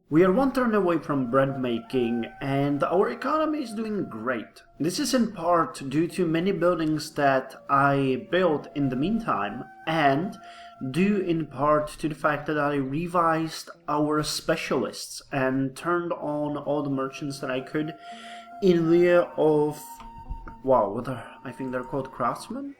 We are one turn away from bread making, and our economy is doing great. This is in part due to many buildings that I built in the meantime, and due in part to the fact that I revised our specialists and turned on all the merchants that I could in lieu of, wow, I think they're called craftsmen?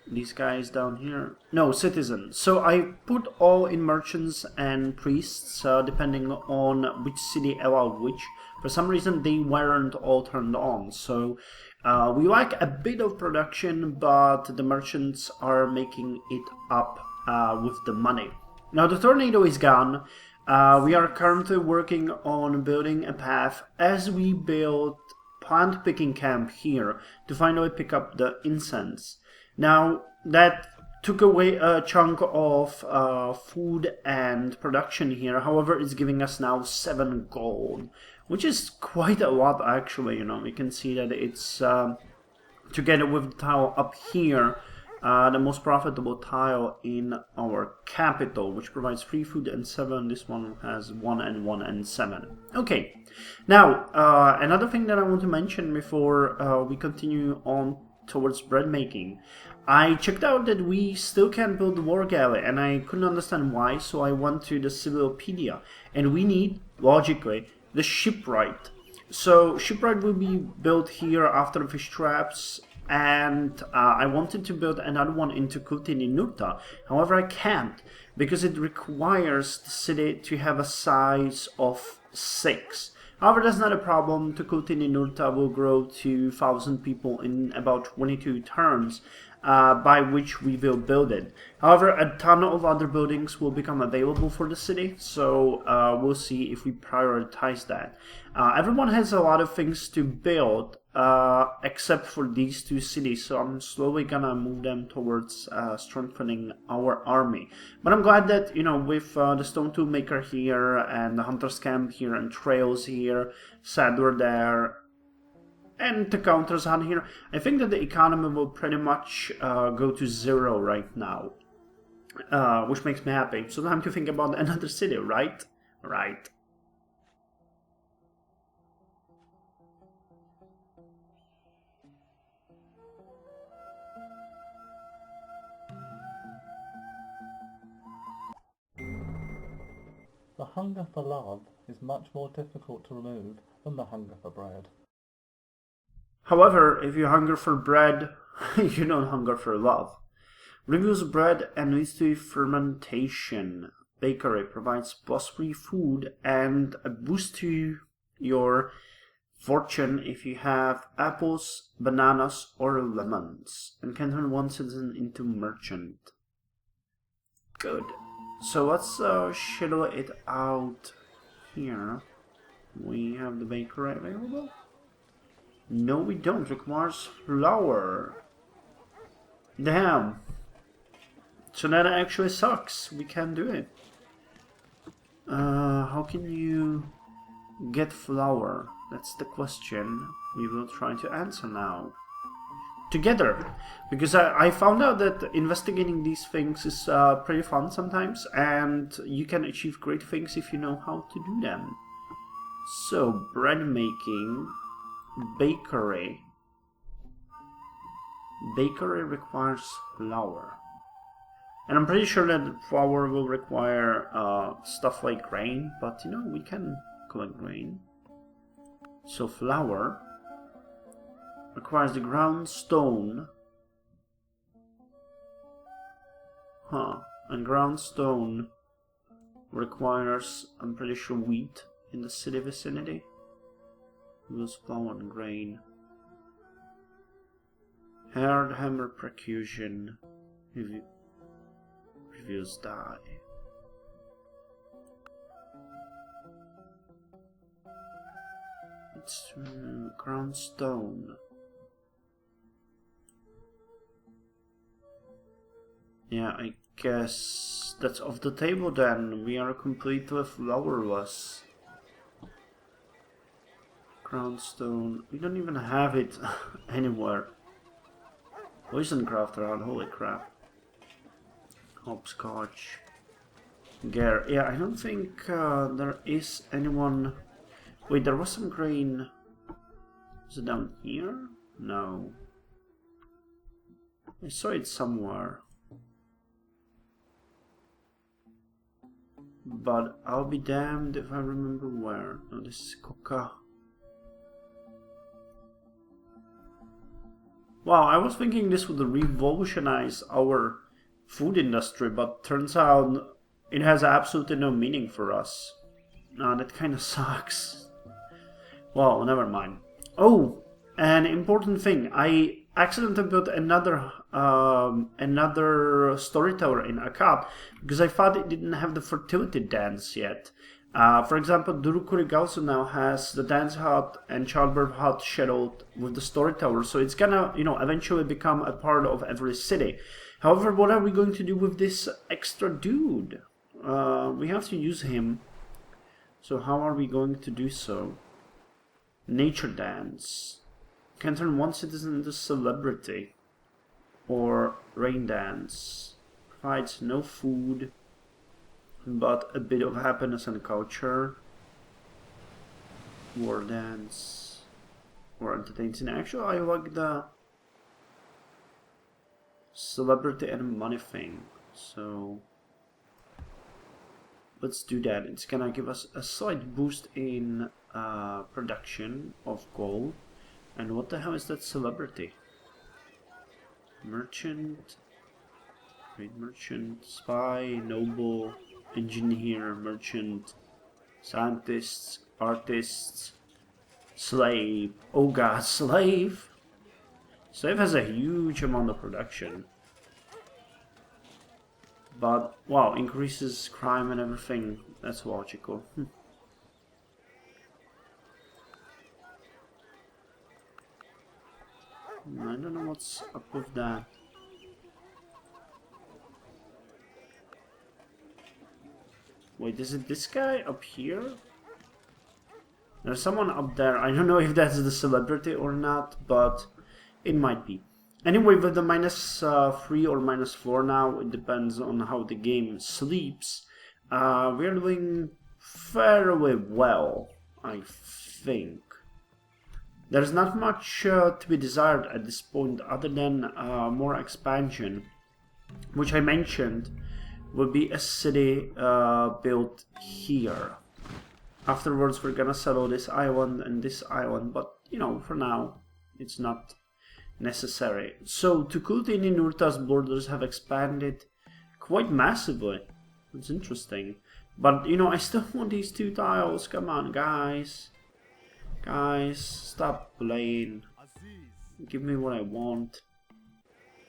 These guys down here, no, citizens. So I put all in merchants and priests, depending on which city allowed which. For some reason they weren't all turned on, so we lack a bit of production, but the merchants are making it up with the money. Now the tornado is gone. We are currently working on building a path as we build plant picking camp here to finally pick up the incense. Now, that took away a chunk of food and production here. However, it's giving us now 7 gold, which is quite a lot actually. You know, we can see that it's, together with the tile up here, the most profitable tile in our capital, which provides free food and 7. This one has 1 and 1 and 7. Okay, now, another thing that I want to mention before we continue on towards bread making. I checked out that we still can't build the war galley, and I couldn't understand why, so I went to the Civilopedia, and we need, logically, the shipwright. So shipwright will be built here after the fish traps, and I wanted to build another one into Kultininurta. However, I can't, because it requires the city to have a size of 6. However, that's not a problem. Tukultininurta will grow to 1,000 people in about 22 turns, by which we will build it. However, a ton of other buildings will become available for the city, so we'll see if we prioritize that. Everyone has a lot of things to build, except for these 2 cities, so I'm slowly gonna move them towards strengthening our army. But I'm glad that, you know, with the stone tool maker here, and the hunter's camp here, and trails here, saddler there, and the counters on here, I think that the economy will pretty much go to 0 right now, which makes me happy. So time to think about another city, right? Right. The hunger for love is much more difficult to remove than the hunger for bread. However, if you hunger for bread, you don't hunger for love. Reviews bread and leads to fermentation. Bakery provides plus 3 food and a boost to your fortune if you have apples, bananas, or lemons, and can turn 1 citizen into merchant. Good. So let's schedule it out here. We have the bakery available. No, we don't. Requires flour. Damn. So that actually sucks. We can't do it. How can you get flour? That's the question we will try to answer now. Together. Because I found out that investigating these things is pretty fun sometimes. And you can achieve great things if you know how to do them. So, bread making. Bakery. Bakery requires flour. And I'm pretty sure that flour will require stuff like grain, but you know, we can collect grain. So flour requires the ground stone. And ground stone requires, I'm pretty sure, wheat in the city vicinity. Use flour and grain. Hard hammer percussion. Reviews die. It's ground stone. Yeah, I guess that's off the table then. We are completely flourless. Crownstone. We don't even have it anywhere. Poison craft around, holy crap. Hopscotch. Gear. Yeah, I don't think there is anyone... Wait, there was some grain. Is it down here? No. I saw it somewhere. But I'll be damned if I remember where. No, this is coca. Wow, I was thinking this would revolutionize our food industry, but turns out it has absolutely no meaning for us. That kind of sucks. Well, never mind. Oh, an important thing. I accidentally built another story tower in Akab because I thought it didn't have the fertility dance yet. For example, Durukurigalsu now has the dance hut and childbirth hut shadowed with the story tower, so it's gonna, eventually become a part of every city. However, what are we going to do with this extra dude? We have to use him. So how are we going to do so? Nature dance. Can turn one citizen into celebrity. Or rain dance. Provides no food, but a bit of happiness and culture. War dance. Or entertains. Actually, I like the celebrity and money thing. So let's do that. It's gonna give us a slight boost in production of gold. And what the hell is that celebrity? Merchant, trade merchant, spy, noble, engineer, merchant, scientists, artists, slave. Oh god, slave! Slave has a huge amount of production. But, wow, increases crime and everything. That's logical. I don't know what's up with that. Wait, is it this guy up here? There's someone up there. I don't know if that's the celebrity or not, but it might be. Anyway, with the -3 or -4 now, it depends on how the game sleeps. We're doing fairly well, I think. There's not much to be desired at this point other than more expansion, which I mentioned will be a city built here. Afterwards we're gonna settle this island and this island, but for now it's not necessary. So Tukulti and Ninurta's borders have expanded quite massively. It's interesting. But I still want these 2 tiles, come on guys. Guys, stop playing. Give me what I want.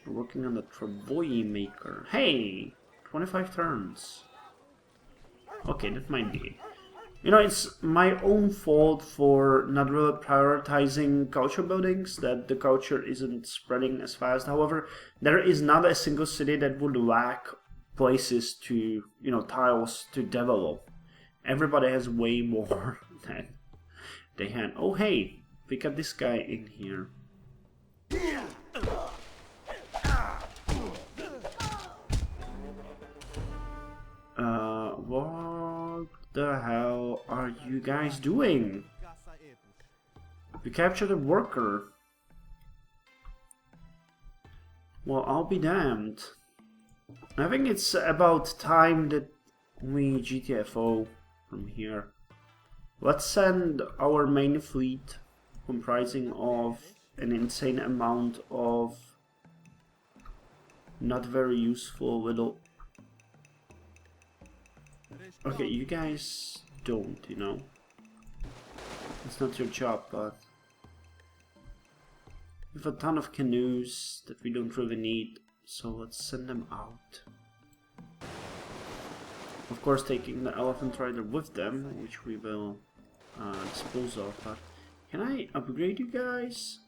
We're working on the Travoyi maker. Hey! 25 turns. Okay, that might be it. It's my own fault for not really prioritizing culture buildings, that the culture isn't spreading as fast. However, there is not a single city that would lack places to, tiles to develop. Everybody has way more than they had. Oh hey, we got this guy in here. What the hell are you guys doing? We captured a worker. Well, I'll be damned. I think it's about time that we GTFO from here. Let's send our main fleet, comprising of an insane amount of not very useful little... Okay, you guys don't, It's not your job, but... We have a ton of canoes that we don't really need, so let's send them out. Of course, taking the elephant rider with them, which we will dispose of, but can I upgrade you guys?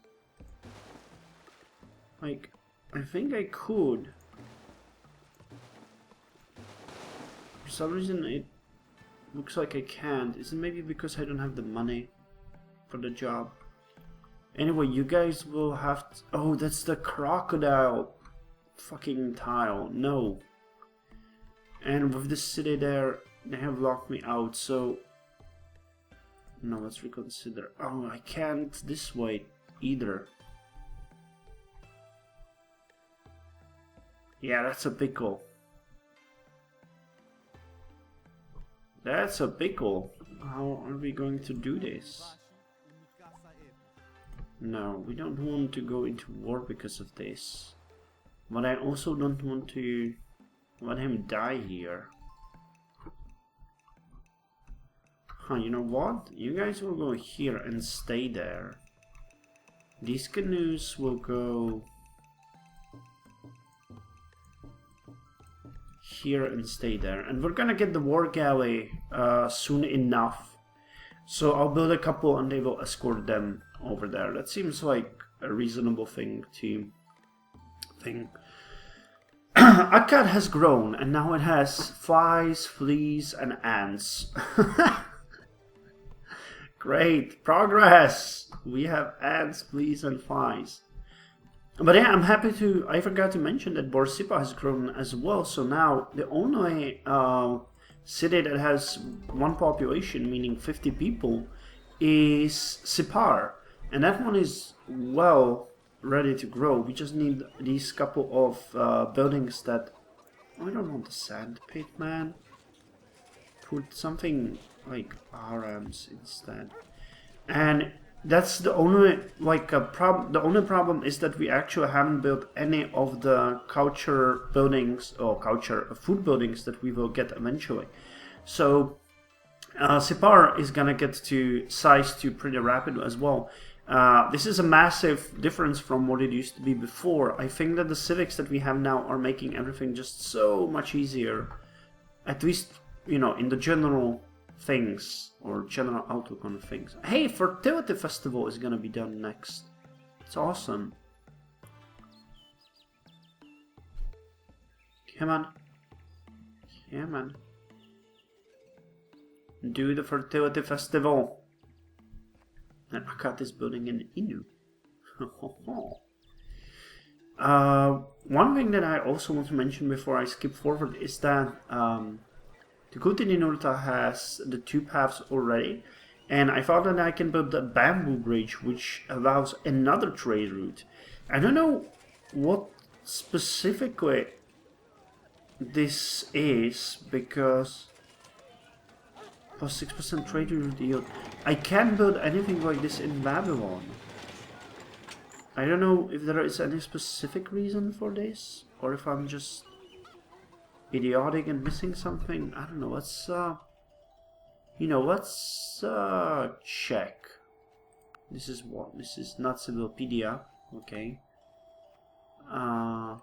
Like, I think I could. For some reason it looks like I can't. Is it maybe because I don't have the money for the job? Anyway, you guys will have to... Oh, that's the crocodile fucking tile. No. And with the city there, they have locked me out, so... No, let's reconsider. Oh, I can't this way either. Yeah, that's a pickle. That's a pickle. How are we going to do this? No, we don't want to go into war because of this. But I also don't want to let him die here. Huh, you know what? You guys will go here and stay there. These canoes will go here and stay there. And we're gonna get the war galley soon enough. So I'll build a couple and they will escort them over there. That seems like a reasonable thing to think. Akkad has grown and now it has flies, fleas and ants. Great progress! We have ants, fleas and flies. But yeah, I'm happy to... I forgot to mention that Borsippa has grown as well. So now the only city that has one population, meaning 50 people, is SAPPHIRE. And that one is well ready to grow. We just need these couple of buildings that... Oh, I don't want the sand pit, man. Put something like RMs instead. And that's the only the only problem is that we actually haven't built any of the culture buildings or food buildings that we will get eventually. So SAPPHIRE is gonna get to size 2 pretty rapid as well. This is a massive difference from what it used to be before. I think that the Civics that we have now are making everything just so much easier. At least, you know, in the general things or general outlook on things. Hey, Fertility Festival is gonna be done next. It's awesome. Come on. Come on. Do the Fertility Festival. And Akkad is building an Inu. One thing that I also want to mention before I skip forward is that Tukuti-Ninurta has the 2 paths already, and I thought that I can build a bamboo bridge which allows another trade route. I don't know what specifically this is, because plus 6% trade route yield. I can't build anything like this in Babylon. I don't know if there is any specific reason for this, or if I'm just idiotic and missing something. I don't know. Let's let's check. This is what? This is not Civilopedia. Okay. No,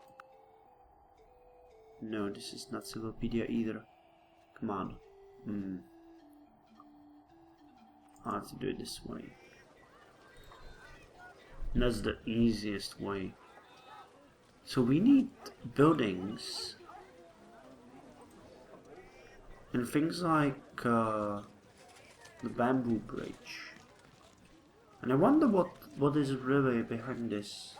this is not Civilopedia either. Come on. I have to do it this way. And that's the easiest way. So we need buildings and things like the bamboo bridge. And I wonder what is really behind this.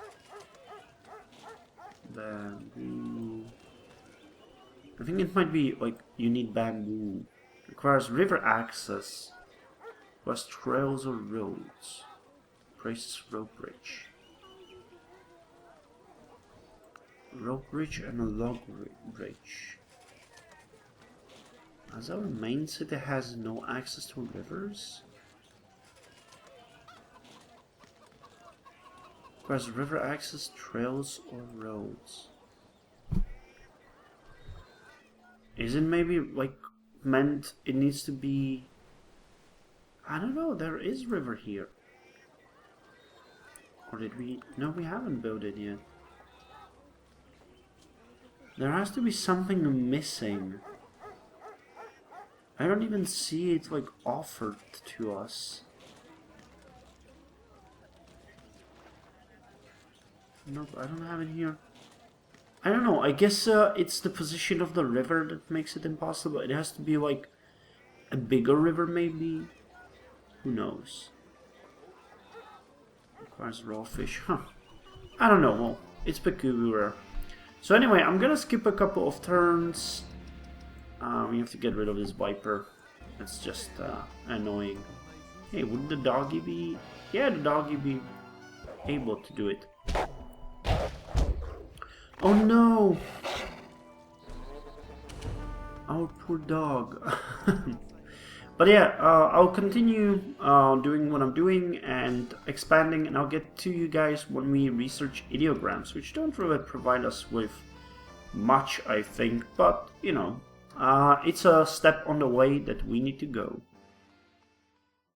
Bamboo. I think it might be like you need bamboo. Requires river access. Requires trails or roads. Prices rope bridge. Rope bridge and a log bridge. As our main city has no access to rivers? Requires river access, trails or roads. Isn't maybe like meant it needs to be... I don't know, there is river here. Or did we... No, we haven't built it yet. There has to be something missing. I don't even see it like offered to us. Nope, I don't have it here. I don't know, I guess it's the position of the river that makes it impossible. It has to be like a bigger river maybe. Who knows? Requires raw fish. Huh. I don't know. Well, it's peculiar. So anyway, I'm gonna skip a couple of turns We have to get rid of this Viper. It's just annoying. Hey, would the doggy be... Yeah, the doggy be able to do it. Oh no! Our poor dog. But yeah, I'll continue doing what I'm doing and expanding, and I'll get to you guys when we research ideograms, which don't really provide us with much, I think, but you know, it's a step on the way that we need to go.